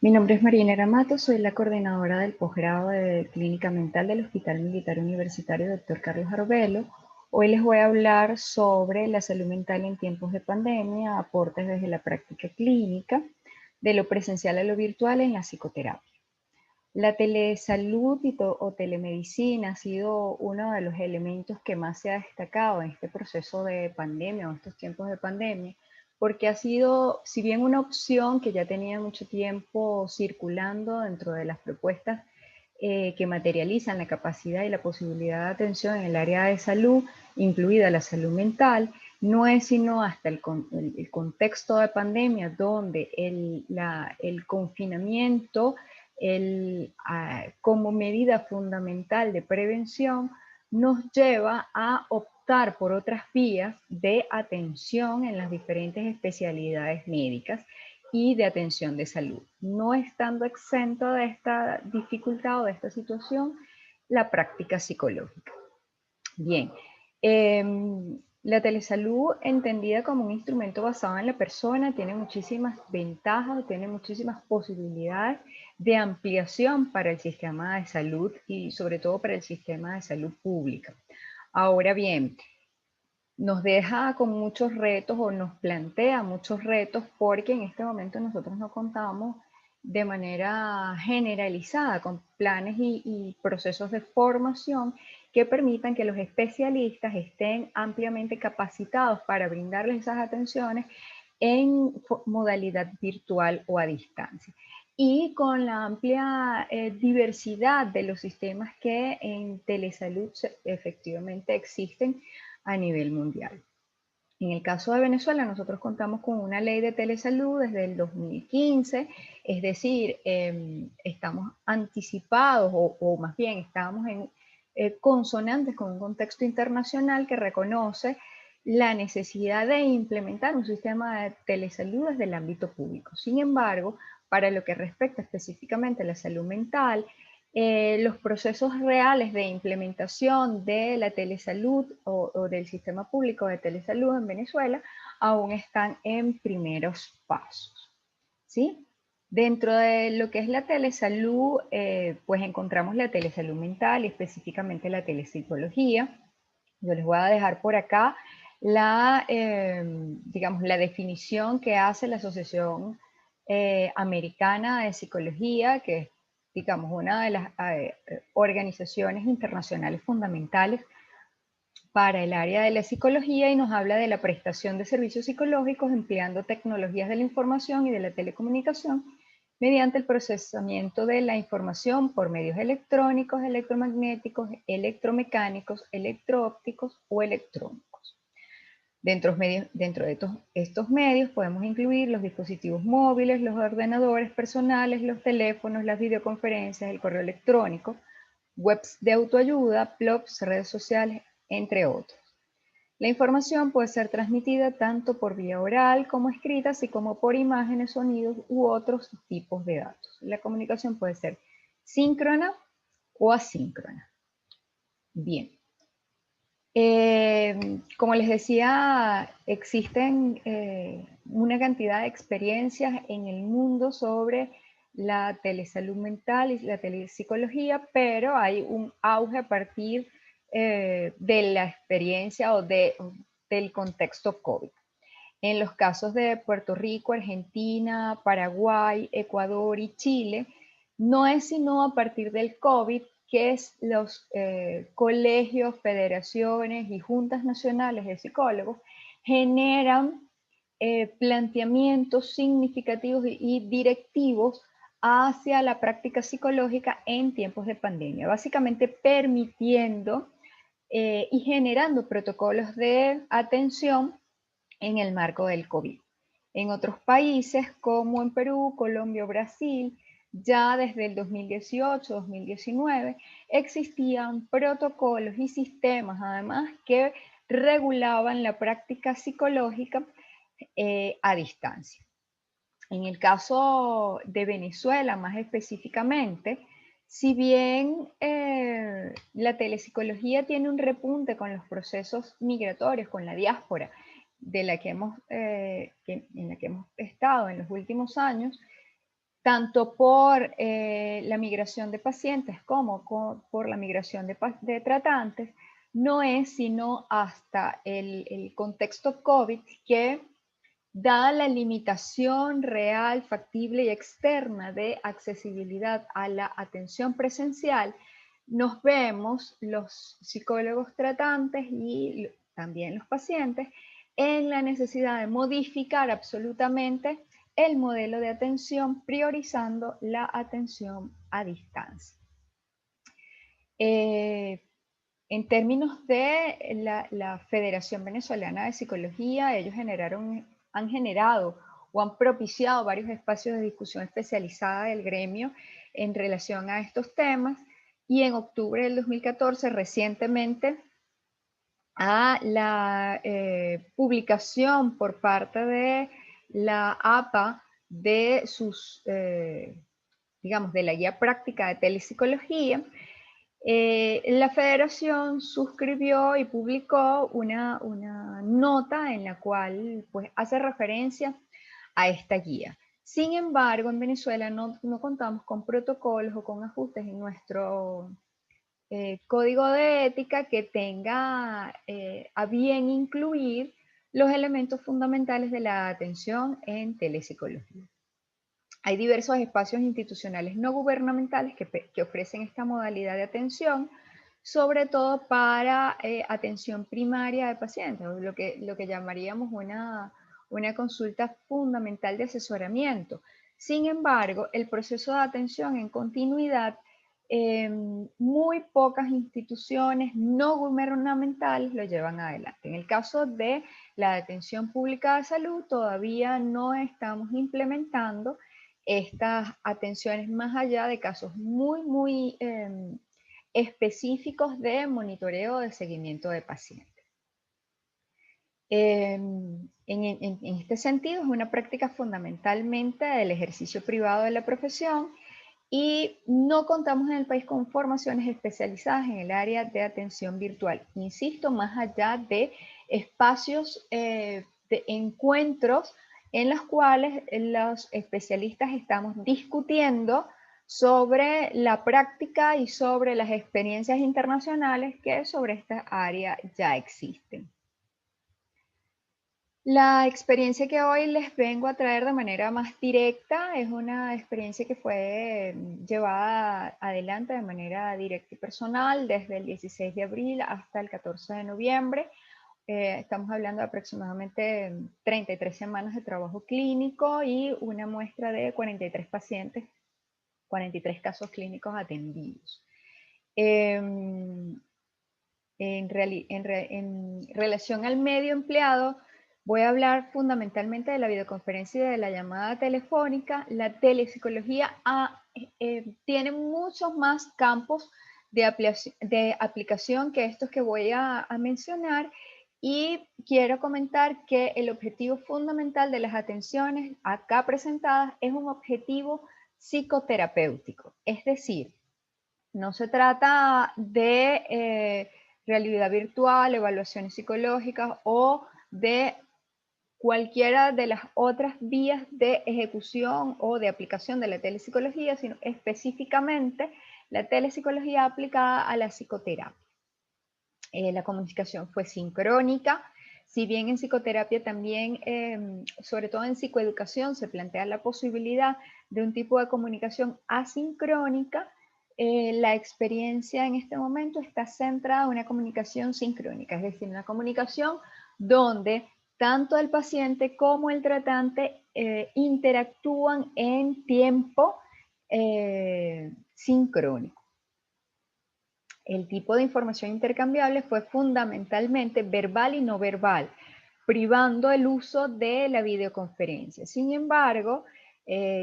Mi nombre es Marinera Matos, soy la coordinadora del posgrado de Clínica Mental del Hospital Militar Universitario Dr. Carlos Arbelo. Hoy les voy a hablar sobre la salud mental en tiempos de pandemia, aportes desde la práctica clínica, de lo presencial a lo virtual en la psicoterapia. La telesalud o telemedicina ha sido uno de los elementos que más se ha destacado en este proceso de pandemia o estos tiempos de pandemia, porque ha sido, si bien una opción que ya tenía mucho tiempo circulando dentro de las propuestas que materializan la capacidad y la posibilidad de atención en el área de salud, incluida la salud mental, no es sino hasta el contexto de pandemia donde el confinamiento como medida fundamental de prevención nos lleva a optar por otras vías de atención en las diferentes especialidades médicas y de atención de salud. No estando exento de esta dificultad o de esta situación, la práctica psicológica. Bien, la telesalud entendida como un instrumento basado en la persona tiene muchísimas ventajas, tiene muchísimas posibilidades de ampliación para el sistema de salud y sobre todo para el sistema de salud pública. Ahora bien, nos deja con muchos retos o nos plantea muchos retos porque en este momento nosotros no contamos de manera generalizada con planes y procesos de formación que permitan que los especialistas estén ampliamente capacitados para brindarles esas atenciones en modalidad virtual o a distancia. Y con la amplia diversidad de los sistemas que en telesalud efectivamente existen a nivel mundial. En el caso de Venezuela, nosotros contamos con una ley de telesalud desde el 2015, es decir, estamos anticipados o más bien estamos en consonantes con un contexto internacional que reconoce la necesidad de implementar un sistema de telesalud desde el ámbito público. Sin embargo, para lo que respecta específicamente a la salud mental, los procesos reales de implementación de la telesalud o del sistema público de telesalud en Venezuela aún están en primeros pasos, ¿sí? Dentro de lo que es la telesalud, pues encontramos la telesalud mental y específicamente la telepsicología. Yo les voy a dejar por acá digamos, la definición que hace la Asociación Americana de Psicología, que es, digamos, una de las organizaciones internacionales fundamentales para el área de la psicología y nos habla de la prestación de servicios psicológicos empleando tecnologías de la información y de la telecomunicación mediante el procesamiento de la información por medios electrónicos, electromagnéticos, electromecánicos, electroópticos o electrónicos. Dentro de estos medios podemos incluir los dispositivos móviles, los ordenadores personales, los teléfonos, las videoconferencias, el correo electrónico, webs de autoayuda, blogs, redes sociales, entre otros. La información puede ser transmitida tanto por vía oral como escrita, así como por imágenes, sonidos u otros tipos de datos. La comunicación puede ser síncrona o asíncrona. Bien. Como les decía, existen una cantidad de experiencias en el mundo sobre la telesalud mental y la telepsicología, pero hay un auge a partir de la experiencia del contexto COVID. En los casos de Puerto Rico, Argentina, Paraguay, Ecuador y Chile, no es sino a partir del COVID que los colegios, federaciones y juntas nacionales de psicólogos generan planteamientos significativos y directivos hacia la práctica psicológica en tiempos de pandemia, básicamente permitiendo y generando protocolos de atención en el marco del COVID. En otros países como en Perú, Colombia o Brasil, ya desde el 2018-2019 existían protocolos y sistemas además que regulaban la práctica psicológica a distancia. En el caso de Venezuela más específicamente, si bien la telepsicología tiene un repunte con los procesos migratorios, con la diáspora en la que hemos estado en los últimos años, tanto por la migración de pacientes como por la migración de tratantes, no es sino hasta el contexto COVID que, dada la limitación real, factible y externa de accesibilidad a la atención presencial, nos vemos los psicólogos tratantes y también los pacientes en la necesidad de modificar absolutamente el modelo de atención, priorizando la atención a distancia. En términos de la Federación Venezolana de Psicología, ellos han generado o han propiciado varios espacios de discusión especializada del gremio en relación a estos temas, y en octubre del 2014, recientemente, a la publicación por parte de la APA de digamos, de la guía práctica de telepsicología. La federación suscribió y publicó una nota en la cual, pues, hace referencia a esta guía. Sin embargo, en Venezuela no contamos con protocolos o con ajustes en nuestro código de ética que tenga a bien incluir los elementos fundamentales de la atención en telepsicología. Hay diversos espacios institucionales no gubernamentales que ofrecen esta modalidad de atención, sobre todo para atención primaria de pacientes, o lo que llamaríamos una consulta fundamental de asesoramiento. Sin embargo, el proceso de atención en continuidad, muy pocas instituciones no gubernamentales lo llevan adelante. En el caso de la atención pública de salud, todavía no estamos implementando estas atenciones más allá de casos muy específicos de monitoreo de seguimiento de pacientes. En este sentido, es una práctica fundamentalmente del ejercicio privado de la profesión, y no contamos en el país con formaciones especializadas en el área de atención virtual. Insisto, más allá de espacios de encuentros en los cuales los especialistas estamos discutiendo sobre la práctica y sobre las experiencias internacionales que sobre esta área ya existen. La experiencia que hoy les vengo a traer de manera más directa es una experiencia que fue llevada adelante de manera directa y personal desde el 16 de abril hasta el 14 de noviembre. Estamos hablando de aproximadamente 33 semanas de trabajo clínico y una muestra de 43 pacientes, 43 casos clínicos atendidos. En relación al medio empleado, voy a hablar fundamentalmente de la videoconferencia y de la llamada telefónica. La telepsicología tiene muchos más campos de aplicación que estos que voy a mencionar, y quiero comentar que el objetivo fundamental de las atenciones acá presentadas es un objetivo psicoterapéutico. Es decir, no se trata de realidad virtual, evaluaciones psicológicas o de cualquiera de las otras vías de ejecución o de aplicación de la telepsicología, sino específicamente la telepsicología aplicada a la psicoterapia. La comunicación fue sincrónica, si bien en psicoterapia también, sobre todo en psicoeducación, se plantea la posibilidad de un tipo de comunicación asincrónica. La experiencia en este momento está centrada en una comunicación sincrónica, es decir, una comunicación donde tanto el paciente como el tratante interactúan en tiempo sincrónico. El tipo de información intercambiable fue fundamentalmente verbal y no verbal, privando el uso de la videoconferencia. Sin embargo,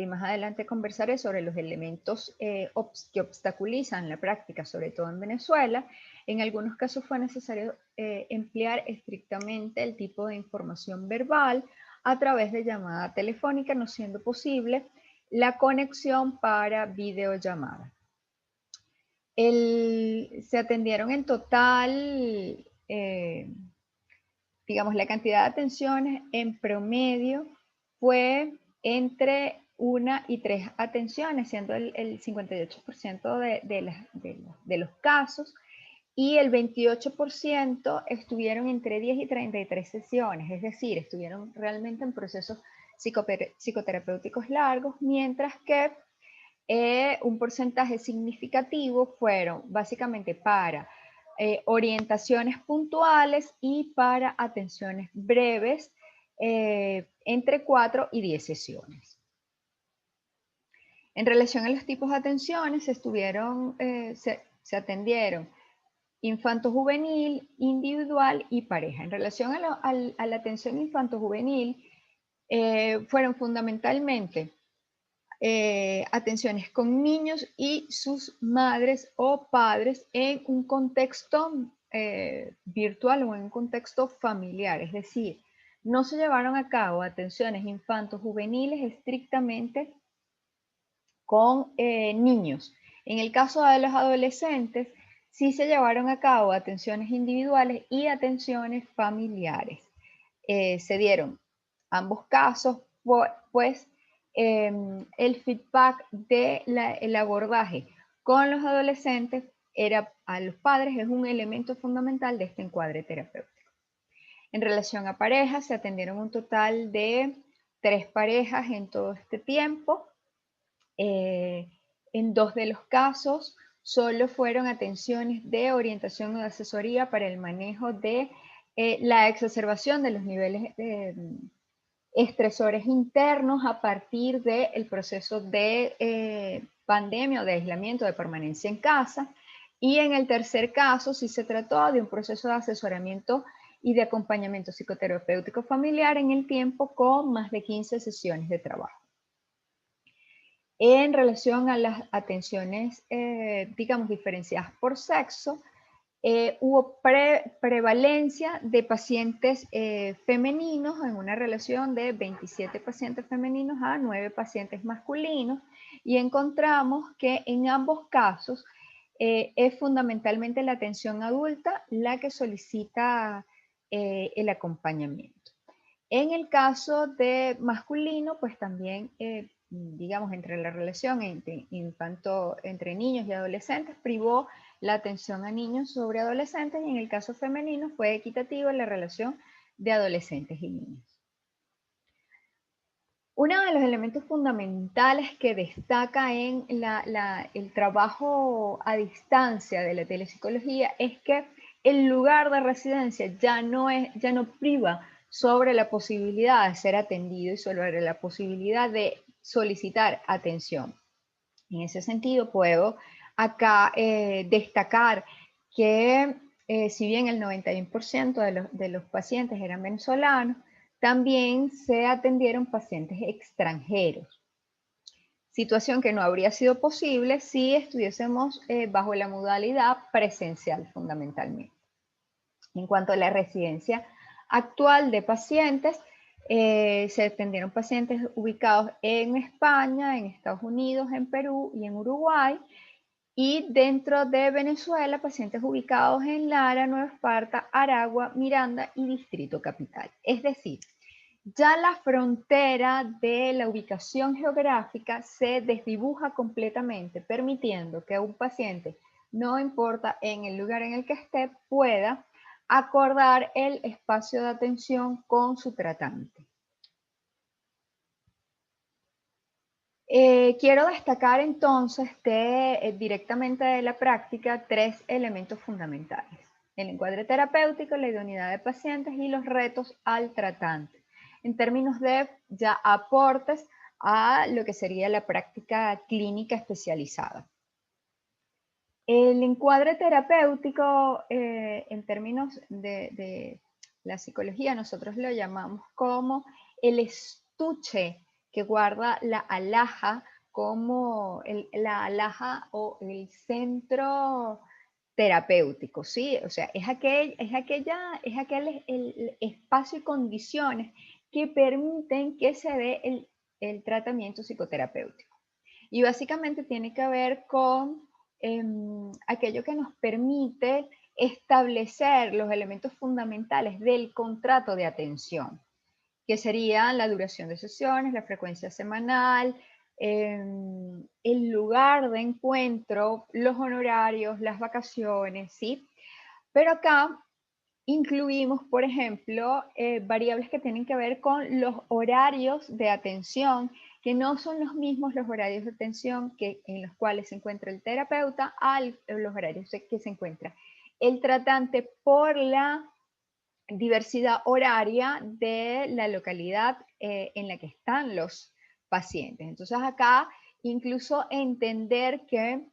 más adelante conversaré sobre los elementos que obstaculizan la práctica, sobre todo en Venezuela. En algunos casos fue necesario emplear estrictamente el tipo de información verbal a través de llamada telefónica, no siendo posible la conexión para videollamada. Se atendieron en total, digamos, la cantidad de atenciones en promedio fue entre 1 y 3 atenciones, siendo el 58% de los casos, y el 28% estuvieron entre 10 y 33 sesiones, es decir, estuvieron realmente en procesos psicoterapéuticos largos, mientras que un porcentaje significativo fueron básicamente para orientaciones puntuales y para atenciones breves, entre 4 y 10 sesiones. En relación a los tipos de atenciones, se atendieron infanto-juvenil, individual y pareja. En relación a la atención infanto-juvenil, fueron fundamentalmente atenciones con niños y sus madres o padres en un contexto virtual o en un contexto familiar, es decir, no se llevaron a cabo atenciones infanto-juveniles estrictamente con niños. En el caso de los adolescentes, sí se llevaron a cabo atenciones individuales y atenciones familiares. Se dieron ambos casos, pues el feedback del abordaje con los adolescentes a los padres es un elemento fundamental de este encuadre terapéutico. En relación a parejas, se atendieron un total de 3 parejas en todo este tiempo. En 2 de los casos, solo fueron atenciones de orientación o de asesoría para el manejo de la exacerbación de los niveles estresores internos a partir del proceso de pandemia o de aislamiento, de permanencia en casa. Y en el tercer caso, sí se trató de un proceso de asesoramiento y de acompañamiento psicoterapéutico familiar en el tiempo con más de 15 sesiones de trabajo. En relación a las atenciones, digamos, diferenciadas por sexo, hubo prevalencia de pacientes femeninos en una relación de 27 pacientes femeninos a 9 pacientes masculinos, y encontramos que en ambos casos es fundamentalmente la atención adulta la que solicita el acompañamiento. En el caso de masculino, pues también, digamos, entre la relación entre niños y adolescentes, privó la atención a niños sobre adolescentes, y en el caso femenino fue equitativa la relación de adolescentes y niños. Uno de los elementos fundamentales que destaca en el trabajo a distancia de la telepsicología es que el lugar de residencia ya no priva sobre la posibilidad de ser atendido y sobre la posibilidad de solicitar atención. En ese sentido, puedo acá destacar que si bien el 91% de los pacientes eran venezolanos, también se atendieron pacientes extranjeros, situación que no habría sido posible si estuviésemos bajo la modalidad presencial fundamentalmente. En cuanto a la residencia actual de pacientes, se atendieron pacientes ubicados en España, en Estados Unidos, en Perú y en Uruguay, y dentro de Venezuela, pacientes ubicados en Lara, Nueva Esparta, Aragua, Miranda y Distrito Capital. Es decir, ya la frontera de la ubicación geográfica se desdibuja completamente, permitiendo que un paciente, no importa en el lugar en el que esté, pueda acordar el espacio de atención con su tratante. Quiero destacar entonces directamente de la práctica 3 elementos fundamentales: el encuadre terapéutico, la idoneidad de pacientes y los retos al tratante, en términos de ya aportes a lo que sería la práctica clínica especializada. El encuadre terapéutico, en términos de la psicología, nosotros lo llamamos como el estuche que guarda la alhaja, como la alhaja o el centro terapéutico, ¿sí? O sea, es aquel el espacio y condiciones que permiten que se dé el tratamiento psicoterapéutico. Y básicamente tiene que ver con aquello que nos permite establecer los elementos fundamentales del contrato de atención, que sería la duración de sesiones, la frecuencia semanal, el lugar de encuentro, los honorarios, las vacaciones, ¿sí? Pero acá incluimos, por ejemplo, variables que tienen que ver con los horarios de atención, que no son los mismos los horarios de atención en los cuales se encuentra el terapeuta a los horarios que se encuentra el tratante por la diversidad horaria de la localidad en la que están los pacientes. Entonces acá incluso entender que,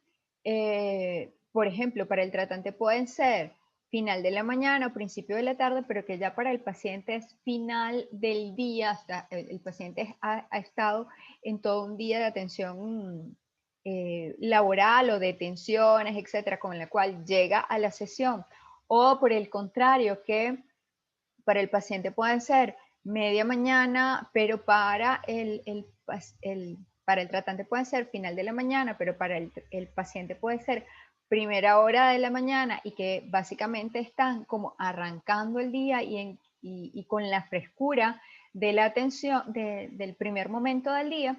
por ejemplo, para el tratante pueden ser final de la mañana o principio de la tarde, pero que ya para el paciente es final del día, hasta el paciente ha estado en todo un día de atención laboral o de tensiones, etcétera, con la cual llega a la sesión. O por el contrario, que para el paciente puede ser media mañana, pero para para el tratante puede ser final de la mañana, pero para el paciente puede ser primera hora de la mañana y que básicamente están como arrancando el día y con la frescura de la atención, del primer momento del día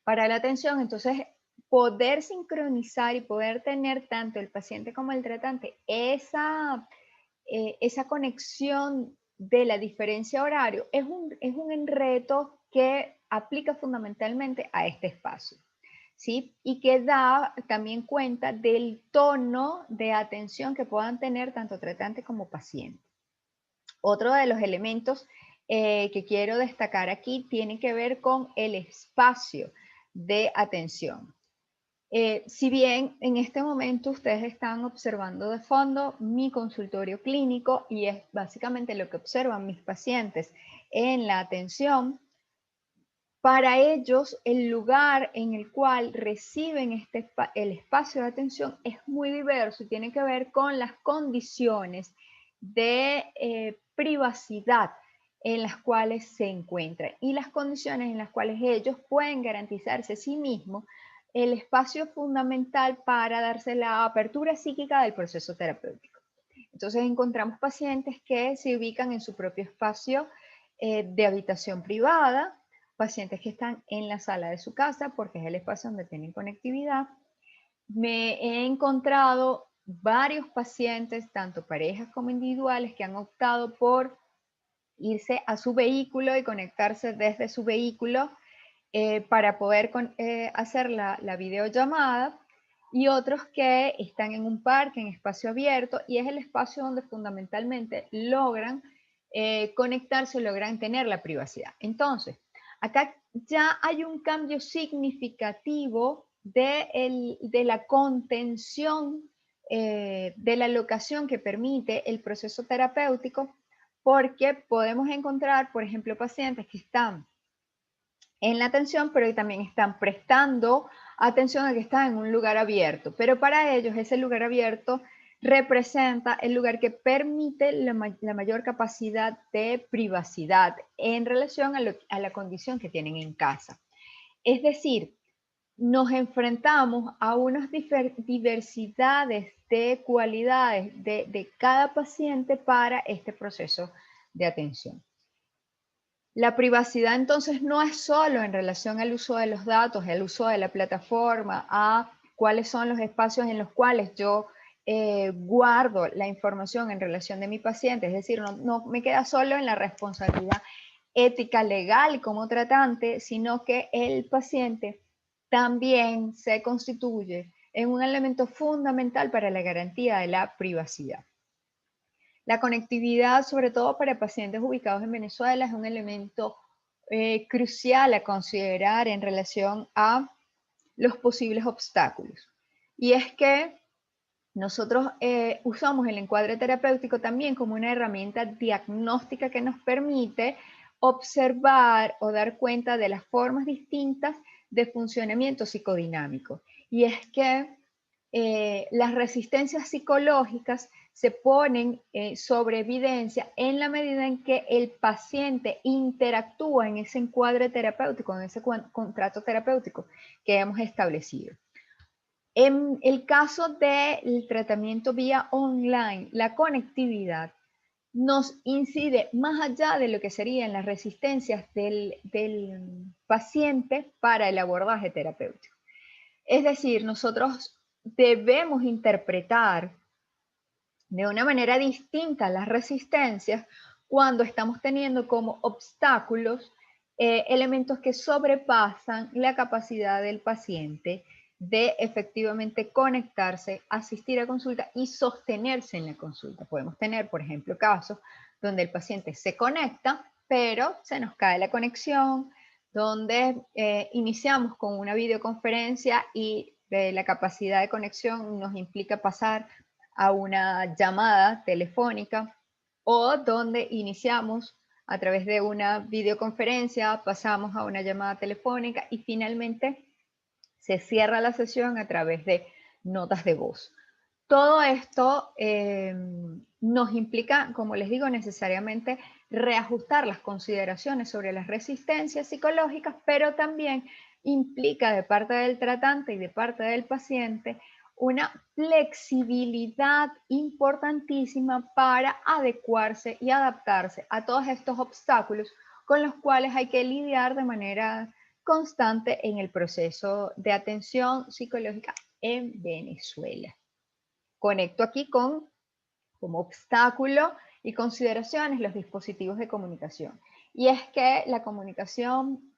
para la atención. Entonces, poder sincronizar y poder tener tanto el paciente como el tratante esa conexión de la diferencia horario es un reto que aplica fundamentalmente a este espacio, ¿sí? Y que da también cuenta del tono de atención que puedan tener tanto tratante como paciente. Otro de los elementos que quiero destacar aquí tiene que ver con el espacio de atención. Si bien en este momento ustedes están observando de fondo mi consultorio clínico y es básicamente lo que observan mis pacientes en la atención, para ellos el lugar en el cual reciben el espacio de atención es muy diverso y tiene que ver con las condiciones de privacidad en las cuales se encuentran y las condiciones en las cuales ellos pueden garantizarse a sí mismos el espacio fundamental para darse la apertura psíquica del proceso terapéutico. Entonces encontramos pacientes que se ubican en su propio espacio de habitación privada, pacientes que están en la sala de su casa porque es el espacio donde tienen conectividad. Me he encontrado varios pacientes, tanto parejas como individuales, que han optado por irse a su vehículo y conectarse desde su vehículo para poder hacer la videollamada, y otros que están en un parque, en espacio abierto, y es el espacio donde fundamentalmente logran conectarse, logran tener la privacidad. Entonces, acá ya hay un cambio significativo de la contención de la locación que permite el proceso terapéutico, porque podemos encontrar, por ejemplo, pacientes que están en la atención, pero también están prestando atención a que están en un lugar abierto. Pero para ellos ese lugar abierto representa el lugar que permite la mayor capacidad de privacidad en relación a la condición que tienen en casa. Es decir, nos enfrentamos a unas diversidades de cualidades de cada paciente para este proceso de atención. La privacidad entonces no es solo en relación al uso de los datos, el uso de la plataforma, a cuáles son los espacios en los cuales yo guardo la información en relación de mi paciente, es decir, no me queda solo en la responsabilidad ética legal como tratante, sino que el paciente también se constituye en un elemento fundamental para la garantía de la privacidad. La conectividad, sobre todo para pacientes ubicados en Venezuela, es un elemento crucial a considerar en relación a los posibles obstáculos. Y es que nosotros usamos el encuadre terapéutico también como una herramienta diagnóstica que nos permite observar o dar cuenta de las formas distintas de funcionamiento psicodinámico. Y es que las resistencias psicológicas se ponen sobre evidencia en la medida en que el paciente interactúa en ese encuadre terapéutico, en ese contrato terapéutico que hemos establecido. En el caso del tratamiento vía online, la conectividad nos incide más allá de lo que serían las resistencias del paciente para el abordaje terapéutico. Es decir, nosotros debemos interpretar de una manera distinta las resistencias cuando estamos teniendo como obstáculos elementos que sobrepasan la capacidad del paciente de efectivamente conectarse, asistir a consulta y sostenerse en la consulta. Podemos tener, por ejemplo, casos donde el paciente se conecta, pero se nos cae la conexión, donde iniciamos con una videoconferencia y la capacidad de conexión nos implica pasar a una llamada telefónica, o donde iniciamos a través de una videoconferencia, pasamos a una llamada telefónica y finalmente se cierra la sesión a través de notas de voz. Todo esto nos implica, como les digo, necesariamente reajustar las consideraciones sobre las resistencias psicológicas, pero también implica de parte del tratante y de parte del paciente una flexibilidad importantísima para adecuarse y adaptarse a todos estos obstáculos con los cuales hay que lidiar de manera constante en el proceso de atención psicológica en Venezuela. Conecto aquí con, como obstáculo y consideraciones, los dispositivos de comunicación. Y es que la comunicación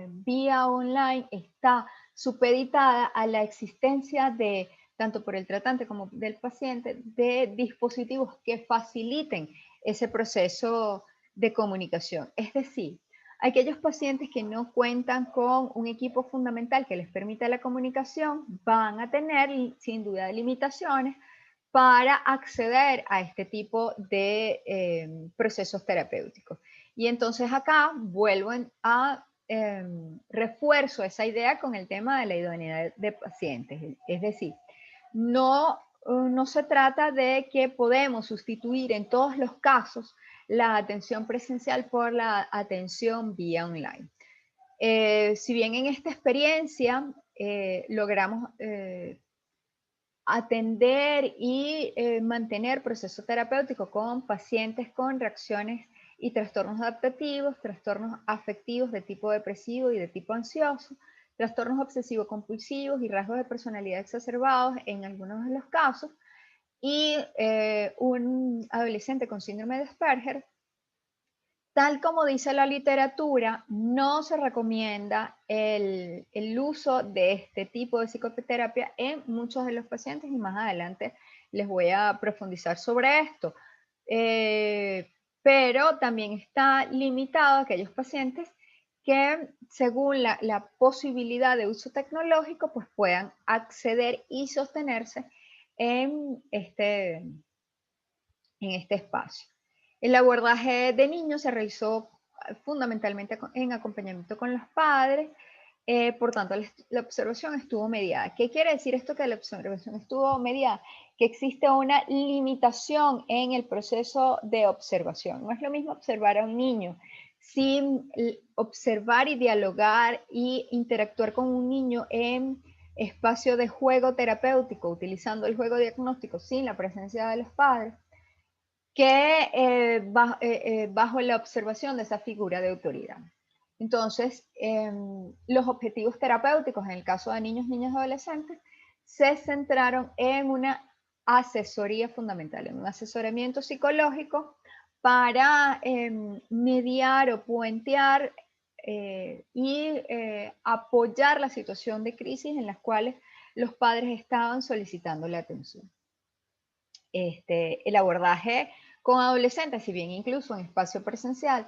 vía online está supeditada a la existencia de, tanto por el tratante como del paciente, de dispositivos que faciliten ese proceso de comunicación. Es decir, aquellos pacientes que no cuentan con un equipo fundamental que les permita la comunicación van a tener sin duda limitaciones para acceder a este tipo de procesos terapéuticos. Y entonces acá vuelvo a refuerzo esa idea con el tema de la idoneidad de pacientes. Es decir, no se trata de que podemos sustituir en todos los casos la atención presencial por la atención vía online. Si bien en esta experiencia logramos atender y mantener proceso terapéutico con pacientes con reacciones y trastornos adaptativos, trastornos afectivos de tipo depresivo y de tipo ansioso, trastornos obsesivo-compulsivos y rasgos de personalidad exacerbados en algunos de los casos, y un adolescente con síndrome de Asperger. Tal como dice la literatura, no se recomienda el uso de este tipo de psicoterapia en muchos de los pacientes y más adelante les voy a profundizar sobre esto. Pero también está limitado a aquellos pacientes que según la posibilidad de uso tecnológico pues puedan acceder y sostenerse en este espacio. El abordaje de niños se realizó fundamentalmente en acompañamiento con los padres, por tanto la observación estuvo mediada. ¿Qué quiere decir esto que la observación estuvo mediada? Que existe una limitación en el proceso de observación. No es lo mismo observar a un niño sin observar y dialogar y interactuar con un niño en espacio de juego terapéutico, utilizando el juego diagnóstico sin la presencia de los padres, que bajo la observación de esa figura de autoridad. Entonces, los objetivos terapéuticos en el caso de niños, niñas y adolescentes se centraron en una asesoría fundamental, en un asesoramiento psicológico para mediar o puentear y apoyar la situación de crisis en las cuales los padres estaban solicitando la atención. El abordaje con adolescentes, si bien incluso en espacio presencial,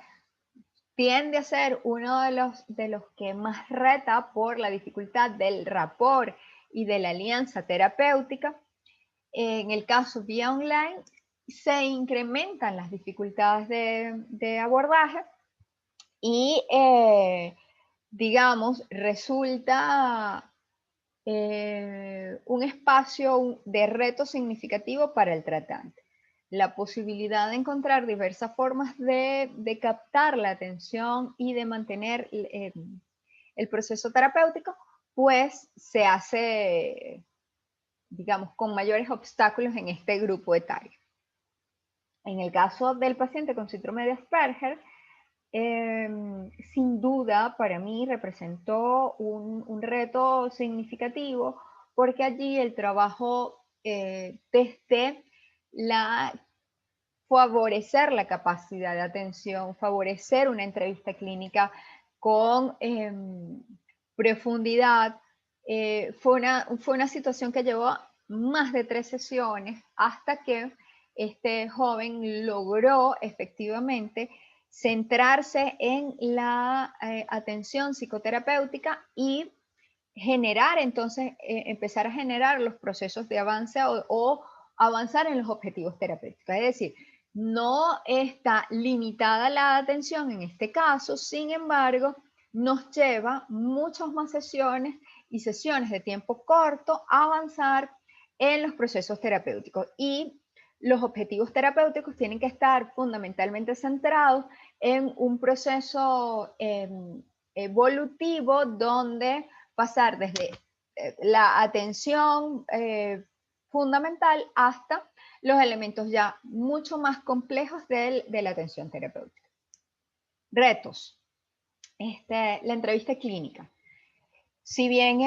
tiende a ser uno de los que más reta por la dificultad del rapport y de la alianza terapéutica. En el caso vía online, se incrementan las dificultades de abordaje y, digamos, resulta un espacio de reto significativo para el tratante. La posibilidad de encontrar diversas formas de captar la atención y de mantener el proceso terapéutico, pues se hace, digamos, con mayores obstáculos en este grupo etario. En el caso del paciente con síndrome de Asperger, sin duda para mí representó un reto significativo porque allí el trabajo desde favorecer la capacidad de atención, favorecer una entrevista clínica con profundidad, fue una situación que llevó más de 3 sesiones hasta que este joven logró efectivamente centrarse en la atención psicoterapéutica y generar entonces, empezar a generar los procesos de avance o avanzar en los objetivos terapéuticos. Es decir, no está limitada la atención en este caso, sin embargo, nos lleva muchas más sesiones y sesiones de tiempo corto a avanzar en los procesos terapéuticos. Y los objetivos terapéuticos tienen que estar fundamentalmente centrados en un proceso evolutivo donde pasar desde la atención fundamental hasta los elementos ya mucho más complejos de la atención terapéutica. Retos. La entrevista clínica. Si bien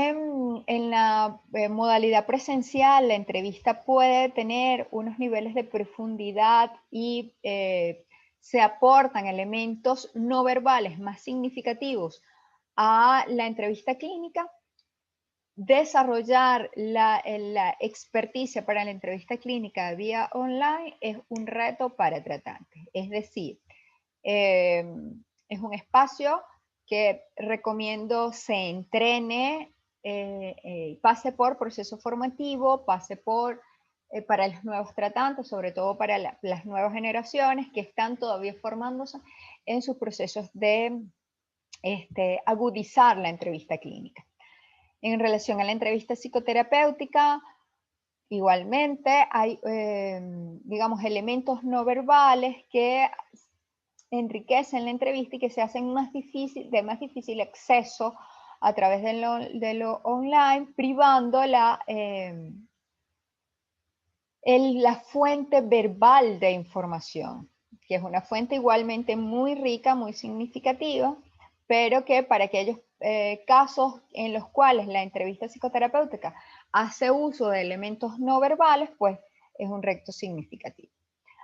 en la modalidad presencial la entrevista puede tener unos niveles de profundidad y se aportan elementos no verbales más significativos a la entrevista clínica, desarrollar la experticia para la entrevista clínica vía online es un reto para tratantes. Es decir, es un espacio que recomiendo se entrene, pase por proceso formativo, pase por para los nuevos tratantes, sobre todo para las nuevas generaciones que están todavía formándose en sus procesos de agudizar la entrevista clínica. En relación a la entrevista psicoterapéutica, igualmente hay, digamos, elementos no verbales que enriquecen la entrevista y que se hacen de más difícil acceso a través de lo online, privando la fuente verbal de información, que es una fuente igualmente muy rica, muy significativa, pero que para aquellos casos en los cuales la entrevista psicoterapéutica hace uso de elementos no verbales, pues es un reto significativo.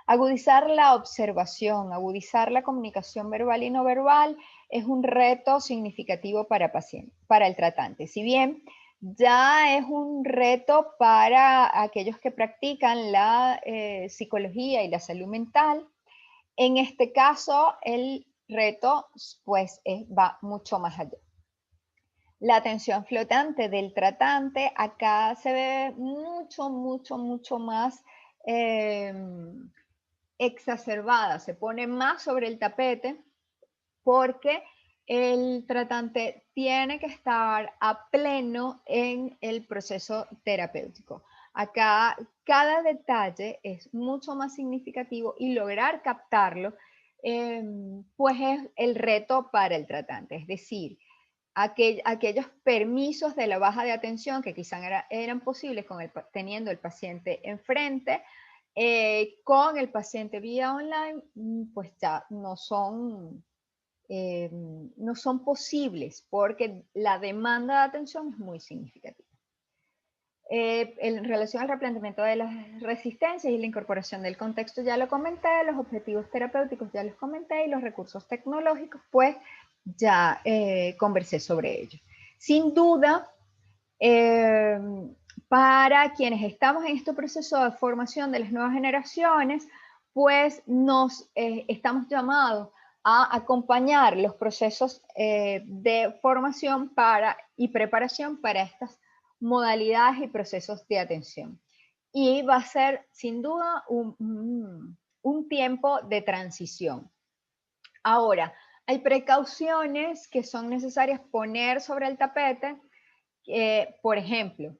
Agudizar la observación, agudizar la comunicación verbal y no verbal es un reto significativo para el tratante. Si bien ya es un reto para aquellos que practican la psicología y la salud mental, en este caso el reto pues va mucho más allá. La atención flotante del tratante acá se ve mucho más exacerbada, se pone más sobre el tapete porque el tratante tiene que estar a pleno en el proceso terapéutico. Acá cada detalle es mucho más significativo y lograr captarlo, pues es el reto para el tratante. Es decir, aquellos permisos de la baja de atención que quizás eran posibles teniendo el paciente enfrente, con el paciente vía online, pues ya no son posibles porque la demanda de atención es muy significativa. En relación al replanteamiento de las resistencias y la incorporación del contexto ya lo comenté, los objetivos terapéuticos ya los comenté y los recursos tecnológicos pues ya conversé sobre ello. Sin duda, para quienes estamos en este proceso de formación de las nuevas generaciones, pues estamos llamados a acompañar los procesos de formación y preparación para estas modalidades y procesos de atención. Y va a ser sin duda un tiempo de transición. Ahora, hay precauciones que son necesarias poner sobre el tapete, por ejemplo,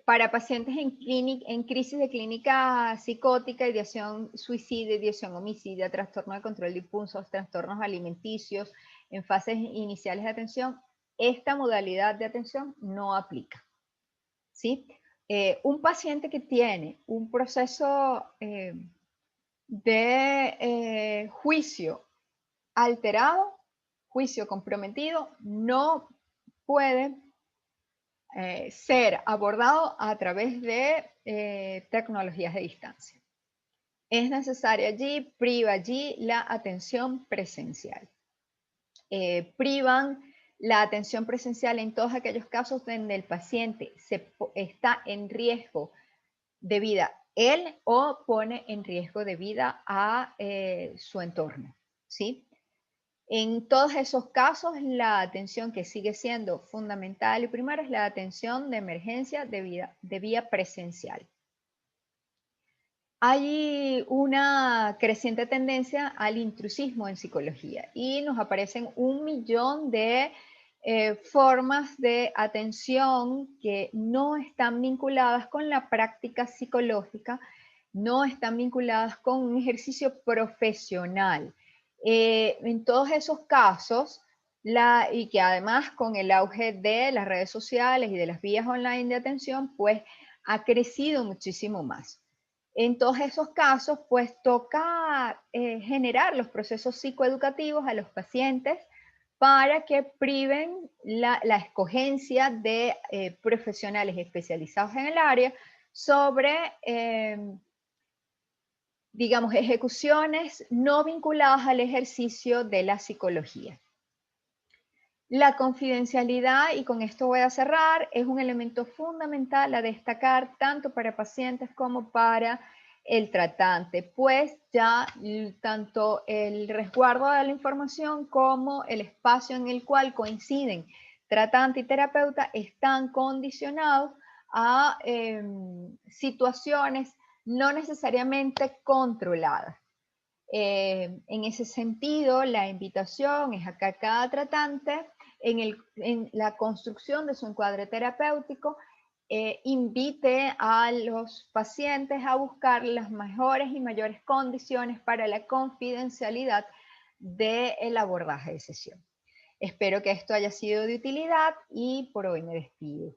para pacientes en crisis de clínica psicótica, ideación suicida, ideación homicida, trastorno de control de impulsos, trastornos alimenticios, en fases iniciales de atención, esta modalidad de atención no aplica, ¿sí? Un paciente que tiene un proceso de juicio alterado, juicio comprometido, no puede ser abordado a través de tecnologías de distancia. Es necesaria allí, priva allí la atención presencial. Privan la atención presencial en todos aquellos casos donde el paciente está en riesgo de vida él o pone en riesgo de vida a su entorno, ¿sí? En todos esos casos, la atención que sigue siendo fundamental y primera es la atención de emergencia de vía presencial. Hay una creciente tendencia al intrusismo en psicología y nos aparecen 1.000.000 de formas de atención que no están vinculadas con la práctica psicológica, no están vinculadas con un ejercicio profesional. En todos esos casos, y que además con el auge de las redes sociales y de las vías online de atención, pues ha crecido muchísimo más. En todos esos casos, pues toca generar los procesos psicoeducativos a los pacientes para que priven la escogencia de profesionales especializados en el área sobre, digamos, ejecuciones no vinculadas al ejercicio de la psicología. La confidencialidad, y con esto voy a cerrar, es un elemento fundamental a destacar tanto para pacientes como para el tratante, pues ya tanto el resguardo de la información como el espacio en el cual coinciden tratante y terapeuta están condicionados a situaciones no necesariamente controladas. En ese sentido, la invitación es a que cada tratante, en la construcción de su encuadre terapéutico, invite a los pacientes a buscar las mejores y mayores condiciones para la confidencialidad del abordaje de sesión. Espero que esto haya sido de utilidad y por hoy me despido.